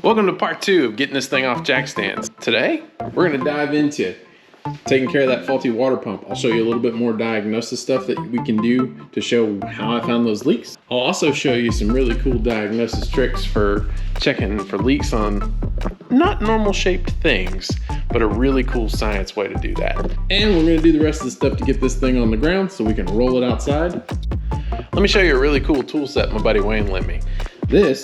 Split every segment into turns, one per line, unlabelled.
Welcome to part 2 of getting this thing off Jackstands. Today, we're gonna dive into taking care of that faulty water pump. I'll show you a little bit more diagnosis stuff that we can do to show how I found those leaks. I'll also show you some really cool diagnosis tricks for checking for leaks on not normal shaped things, but a really cool science way to do that. And we're gonna do the rest of the stuff to get this thing on the ground so we can roll it outside. Let me show you a really cool tool set my buddy Wayne lent me. This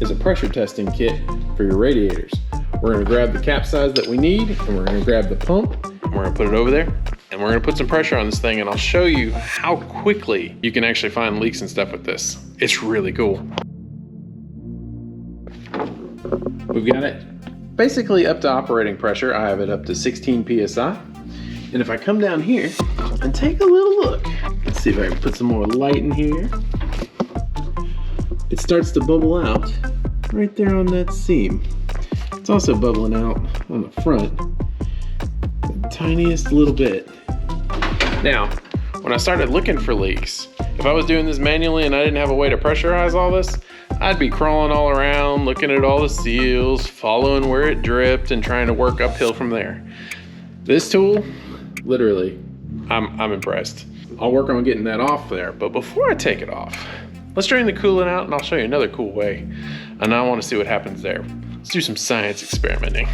is a pressure testing kit for your radiators. We're gonna grab the cap size that we need, and we're gonna grab the pump, and we're gonna put it over there, and we're gonna put some pressure on this thing, and I'll show you how quickly you can actually find leaks and stuff with this. It's really cool. We've got it basically up to operating pressure. I have it up to 16 PSI. And if I come down here and take a little look, let's see if I can put some more light in here. It starts to bubble out right there on that seam. It's also bubbling out on the front, the tiniest little bit. Now, when I started looking for leaks, if I was doing this manually and I didn't have a way to pressurize all this, I'd be crawling all around, looking at all the seals, following where it dripped and trying to work uphill from there. This tool, literally, I'm impressed. I'll work on getting that off there, but before I take it off, let's drain the coolant out and I'll show you another cool way. And I want to see what happens there. Let's do some science experimenting.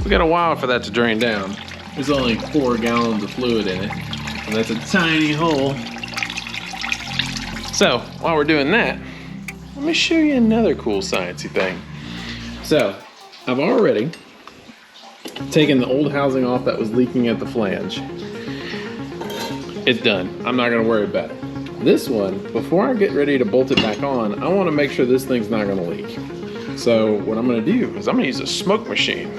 We got a while for that to drain down. There's only 4 gallons of fluid in it, and that's a tiny hole. So, while we're doing that, let me show you another cool sciencey thing. So, I've already taken the old housing off that was leaking at the flange. It's done. I'm not gonna worry about it. This one, before I get ready to bolt it back on, I wanna make sure this thing's not gonna leak. So, what I'm gonna do is I'm gonna use a smoke machine.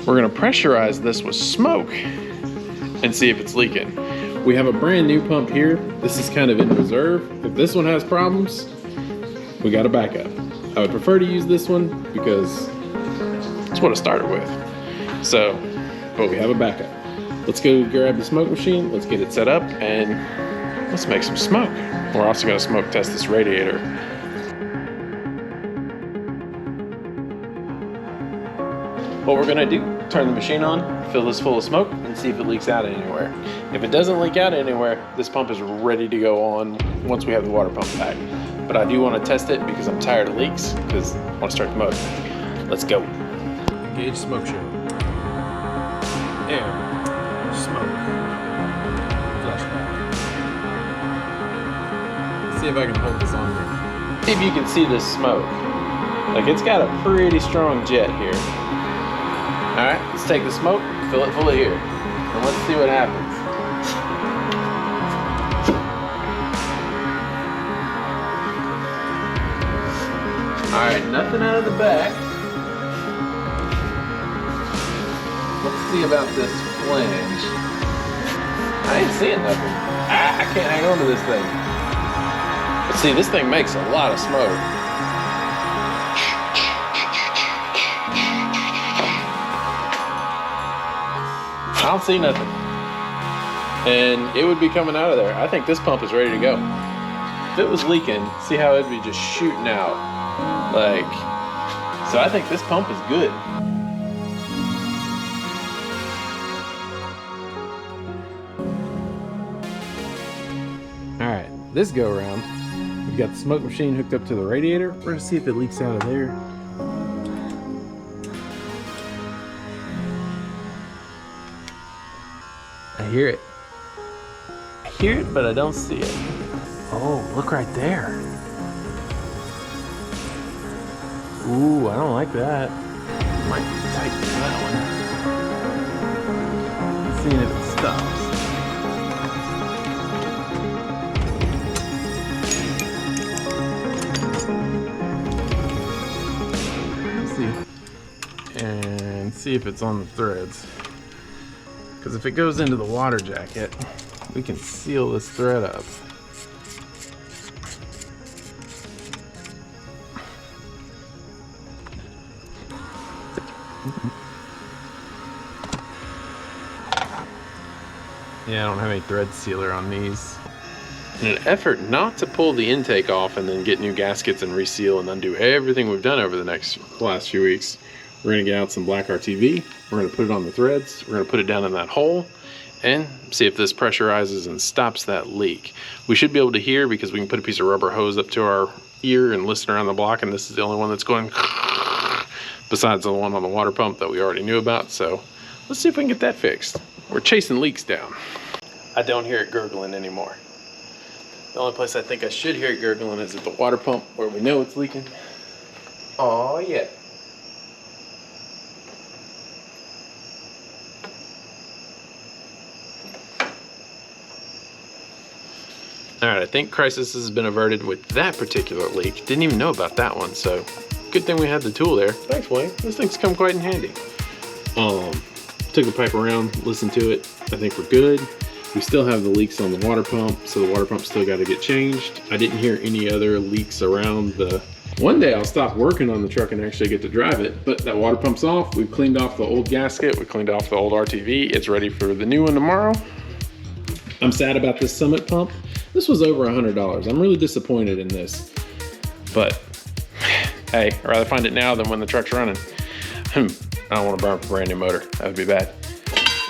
We're gonna pressurize this with smoke and see if it's leaking. We have a brand new pump here. This is kind of in reserve. If this one has problems, we got a backup. I would prefer to use this one because it's what I started with. So, but we have a backup. Let's go grab the smoke machine, let's get it set up, and let's make some smoke. We're also gonna smoke test this radiator. What we're gonna do, turn the machine on, fill this full of smoke, and see if it leaks out anywhere. If it doesn't leak out anywhere, this pump is ready to go on once we have the water pump back. But I do wanna test it because I'm tired of leaks, because I wanna start the motor. Let's go. Engage smoke show. Air, smoke, flashback. Let's see if I can hold this on here. See if you can see this smoke. Like, it's got a pretty strong jet here. All right, let's take the smoke, fill it full of here, and let's see what happens. All right, nothing out of the back. Let's see about this flange. I ain't seeing nothing. I can't hang on to this thing. But see, this thing makes a lot of smoke. I don't see nothing. And it would be coming out of there. I think this pump is ready to go. If it was leaking, see how it'd be just shooting out. Like, so I think this pump is good. All right, this go around, we've got the smoke machine hooked up to the radiator. We're gonna see if it leaks out of there. I hear it. I hear it, but I don't see it. Oh, look right there. Ooh, I don't like that. Might tighten that one. Seeing if it stops. Let's see. And see if it's on the threads. Because if it goes into the water jacket, we can seal this thread up. Yeah, I don't have any thread sealer on these. In an effort not to pull the intake off and then get new gaskets and reseal and undo everything we've done over the last few weeks, we're gonna get out some black RTV. We're gonna put it on the threads. We're gonna put it down in that hole and see if this pressurizes and stops that leak. We should be able to hear because we can put a piece of rubber hose up to our ear and listen around the block, and this is the only one that's going besides the one on the water pump that we already knew about. So let's see if we can get that fixed. We're chasing leaks down. I don't hear it gurgling anymore. The only place I think I should hear it gurgling is at the water pump where we know it's leaking. Oh yeah. All right, I think crisis has been averted with that particular leak. Didn't even know about that one, so good thing we had the tool there. Thanks, Wayne. This thing's come quite in handy. Took the pipe around, listened to it. I think we're good. We still have the leaks on the water pump, so the water pump still got to get changed. I didn't hear any other leaks around the... One day I'll stop working on the truck and actually get to drive it, but that water pump's off. We've cleaned off the old gasket. We cleaned off the old RTV. It's ready for the new one tomorrow. I'm sad about this Summit pump. This was over $100. I'm really disappointed in this, but hey, I'd rather find it now than when the truck's running. I don't want to burn up a brand new motor. That would be bad.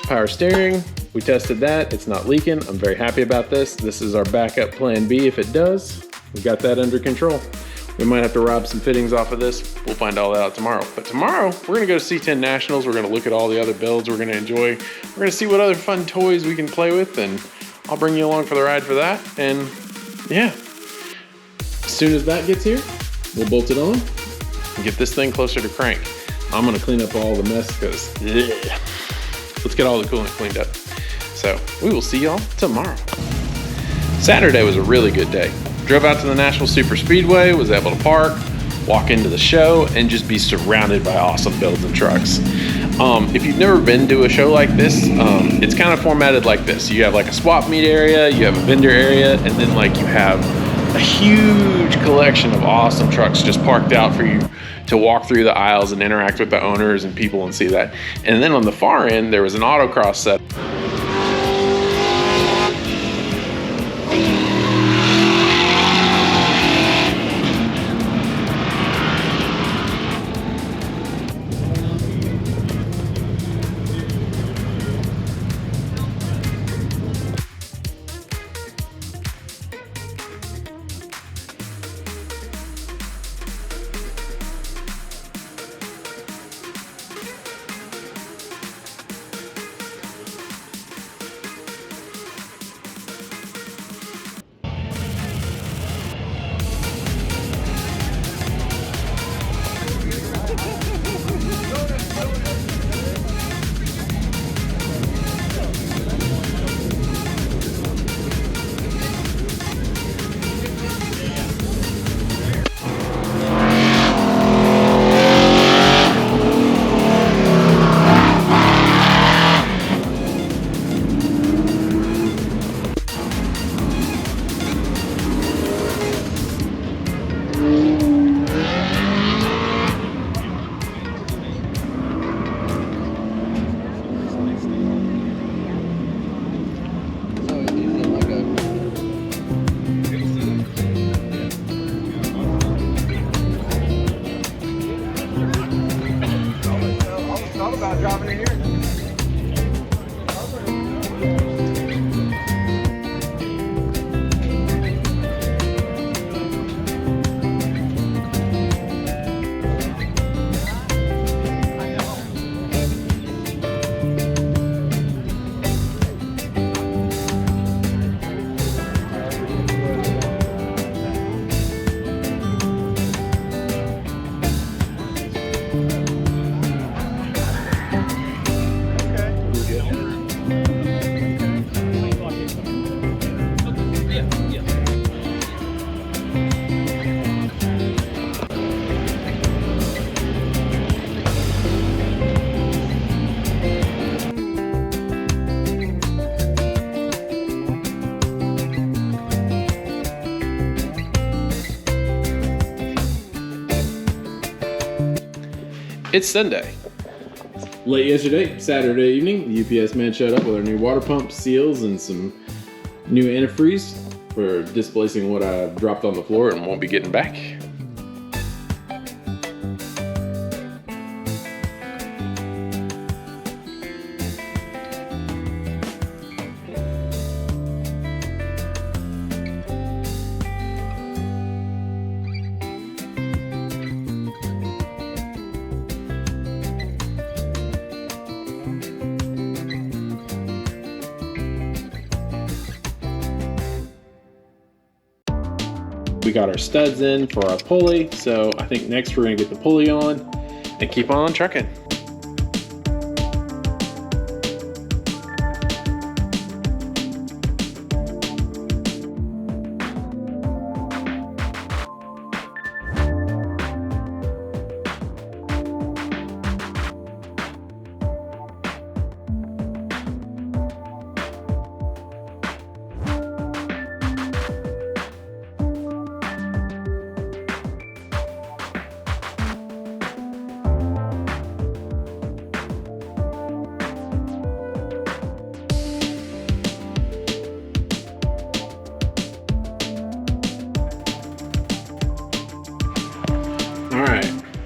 Power steering, we tested that. It's not leaking. I'm very happy about this. This is our backup plan B if it does. We got that under control. We might have to rob some fittings off of this. We'll find all that out tomorrow. But tomorrow, we're gonna go to C10 Nationals. We're gonna look at all the other builds we're gonna enjoy. We're gonna see what other fun toys we can play with, and I'll bring you along for the ride for that. And yeah, as soon as that gets here, we'll bolt it on and get this thing closer to crank. I'm gonna clean up all the mess because let's get all the coolant cleaned up. So we will see y'all tomorrow. Saturday was a really good day. Drove out to the Nashville Super Speedway, was able to park, walk into the show, and just be surrounded by awesome builds and trucks. If you've never been to a show like this, it's kind of formatted like this. You have like a swap meet area, you have a vendor area, and then like you have a huge collection of awesome trucks just parked out for you to walk through the aisles and interact with the owners and people and see that. And then on the far end, there was an autocross set. It's Sunday. Late yesterday, Saturday evening, the UPS man showed up with our new water pump seals and some new antifreeze for displacing what I dropped on the floor and won't be getting back. We got our studs in for our pulley, so I think next we're gonna get the pulley on and keep on trucking.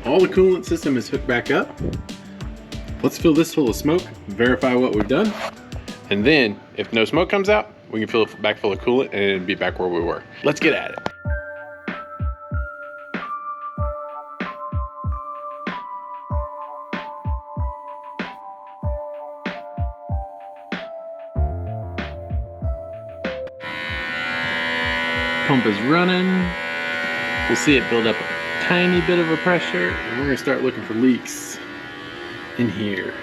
All the coolant system is hooked back up. Let's fill this full of smoke, verify what we've done, and then if no smoke comes out, we can fill it back full of coolant and be back where we were. Let's get at it. Pump is running. We'll see it build up a tiny bit of a pressure, and we're gonna start looking for leaks in here.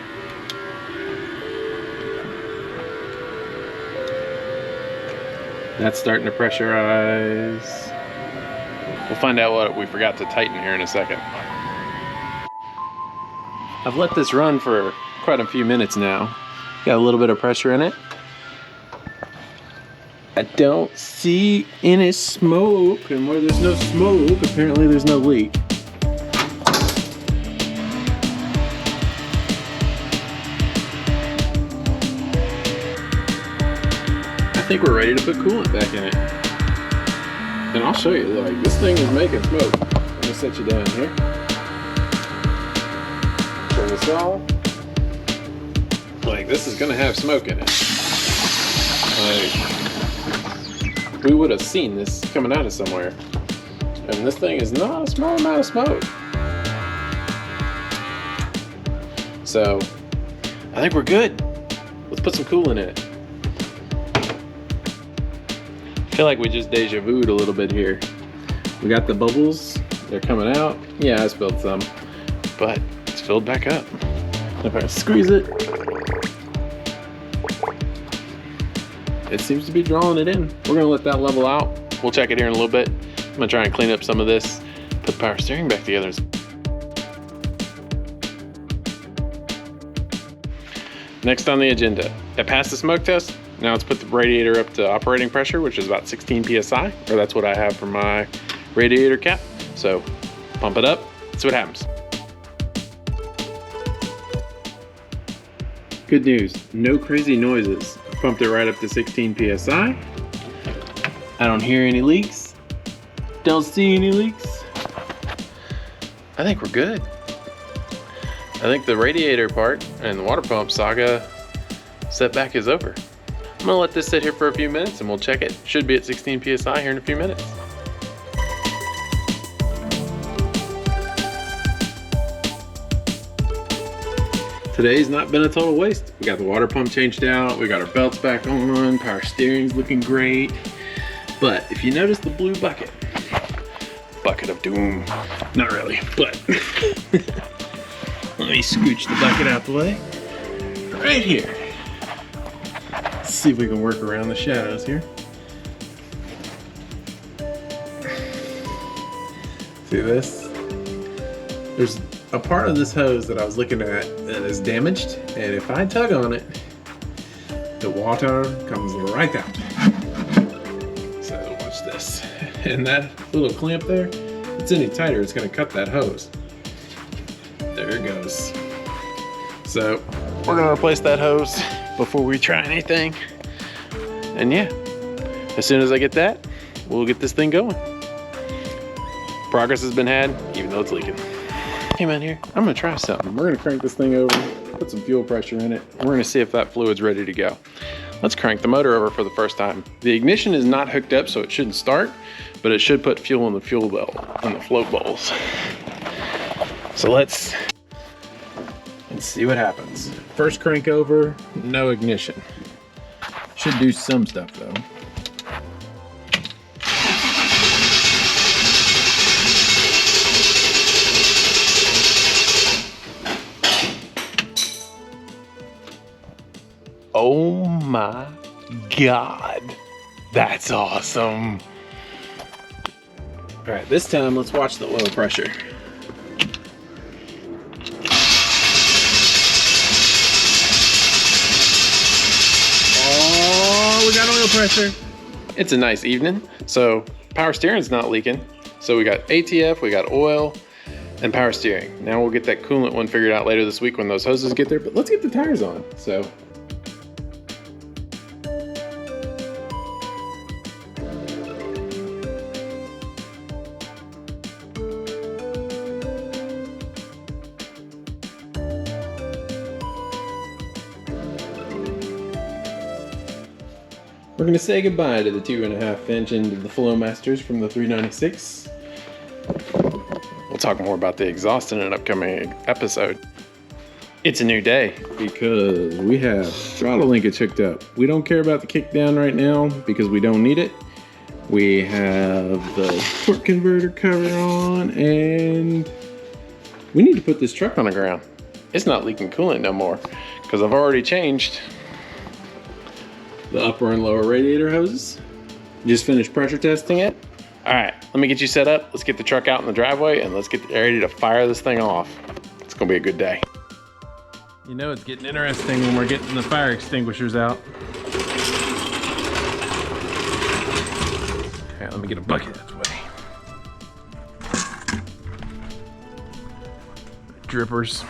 That's starting to pressurize. We'll find out what we forgot to tighten here in a second. I've let this run for quite a few minutes now. Got a little bit of pressure in it. I don't see any smoke, and where there's no smoke, apparently there's no leak. I think we're ready to put coolant back in it. And I'll show you, like, this thing is making smoke. I'm gonna set you down here. Turn this off. Like, this is gonna have smoke in it. Like, we would have seen this coming out of somewhere. And this thing is not a small amount of smoke. So, I think we're good. Let's put some coolant in it. I feel like we just deja vu'd a little bit here. We got the bubbles, they're coming out. Yeah, I spilled some, but it's filled back up. If I squeeze it, it seems to be drawing it in. We're gonna let that level out. We'll check it here in a little bit. I'm gonna try and clean up some of this, put the power steering back together. Next on the agenda, I passed the smoke test. Now let's put the radiator up to operating pressure, which is about 16 PSI, or that's what I have for my radiator cap. So pump it up, see what happens. Good news, no crazy noises. Pumped it right up to 16 PSI. I don't hear any leaks. Don't see any leaks. I think we're good. I think the radiator part and the water pump saga setback is over. I'm gonna let this sit here for a few minutes and we'll check it. Should be at 16 PSI here in a few minutes. Today's not been a total waste. We got the water pump changed out, we got our belts back on, power steering's looking great. But if you notice the blue bucket of doom, not really, but let me scooch the bucket out the way. Right here. Let's see if we can work around the shadows here. See this? There's a part of this hose that I was looking at that is damaged, and if I tug on it, the water comes right out. So watch this. And that little clamp there, if it's any tighter, it's gonna cut that hose. There it goes. So we're gonna replace that hose before we try anything. And yeah, as soon as I get that, we'll get this thing going. Progress has been had, even though it's leaking. Hey man, here, I'm gonna try something. We're gonna crank this thing over, put some fuel pressure in it. We're gonna see if that fluid's ready to go. Let's crank the motor over for the first time. The ignition is not hooked up, so it shouldn't start, but it should put fuel in the fuel bell, in the float bowls. So let's see what happens. First crank over, no ignition. Should do some stuff though. Oh my God, that's awesome. All right, this time let's watch the oil pressure. Oh, we got oil pressure. It's a nice evening. So power steering's not leaking. So we got ATF, we got oil, and power steering. Now we'll get that coolant one figured out later this week when those hoses get there, but let's get the tires on. So. We're gonna say goodbye to the 2.5 inch and the Flowmasters from the 396. We'll talk more about the exhaust in an upcoming episode. It's a new day because we have throttle linkage hooked up. We don't care about the kickdown right now because we don't need it. We have the torque converter cover on, and we need to put this truck on the ground. It's not leaking coolant no more because I've already changed the upper and lower radiator hoses. Just finished pressure testing it. All right, let me get you set up. Let's get the truck out in the driveway and let's get ready to fire this thing off. It's gonna be a good day. You know it's getting interesting when we're getting the fire extinguishers out. All right, let me get a bucket that way. Drippers.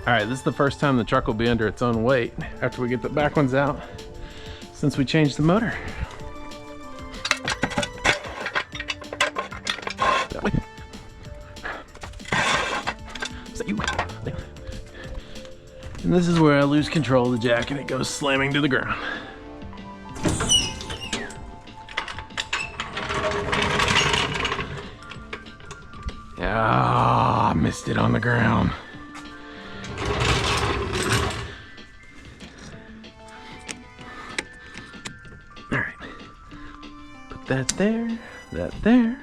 All right, this is the first time the truck will be under its own weight after we get the back ones out since we changed the motor. That way. Is that you? And this is where I lose control of the jack and it goes slamming to the ground. Ah, I missed it on the ground. That there, that there.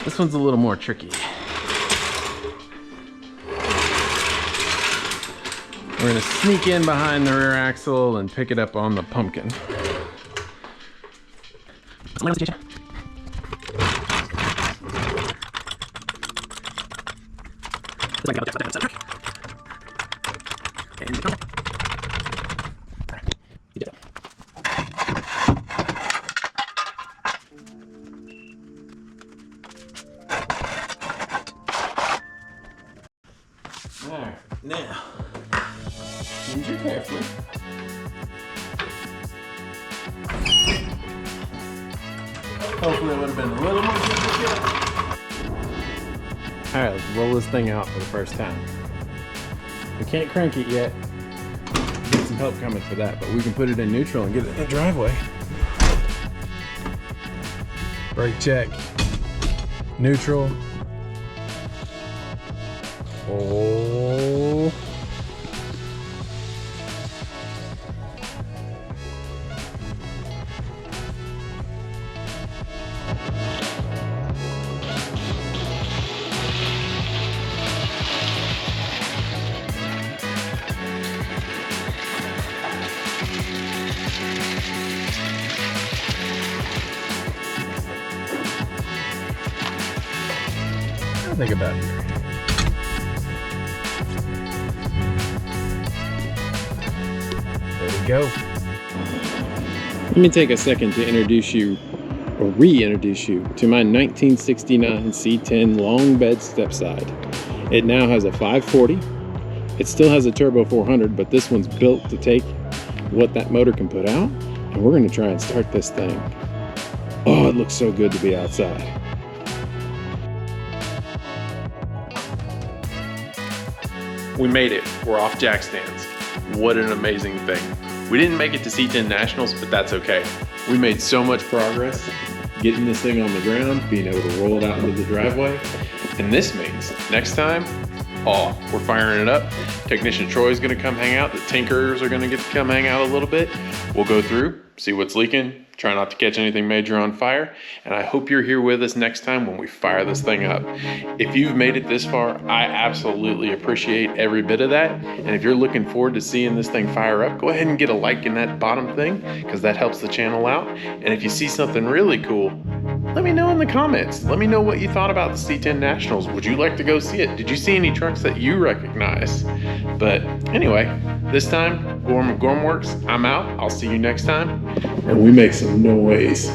This one's a little more tricky. We're gonna sneak in behind the rear axle and pick it up on the pumpkin. Alright, now, ginger carefully. Hopefully it would have been a little more difficult. Alright, let's roll this thing out for the first time. We can't crank it yet. Get some help coming for that, but we can put it in neutral and get it in the driveway. Brake check. Neutral. Oh. think about here? There we go. Let me take a second to introduce you, or reintroduce you, to my 1969 C10 long bed stepside. It now has a 540. It still has a turbo 400, but this one's built to take what that motor can put out, and we're gonna try and start this thing. Oh, it looks so good to be outside. We made it. We're off Jackstands. What an amazing thing. We didn't make it to C10 Nationals, but that's okay. We made so much progress getting this thing on the ground, being able to roll it out into the driveway. And this means next time, oh, we're firing it up. Technician Troy's gonna come hang out. The Tinkerers are gonna get to come hang out a little bit. We'll go through, see what's leaking, try not to catch anything major on fire. And I hope you're here with us next time when we fire this thing up. If you've made it this far, I absolutely appreciate every bit of that. And if you're looking forward to seeing this thing fire up, go ahead and get a like in that bottom thing, because that helps the channel out. And if you see something really cool, let me know in the comments. Let me know what you thought about the C10 Nationals. Would you like to go see it? Did you see any trucks that you recognize? But anyway, this time, Gorm Works, I'm out. I'll see you next time. And we make some noise.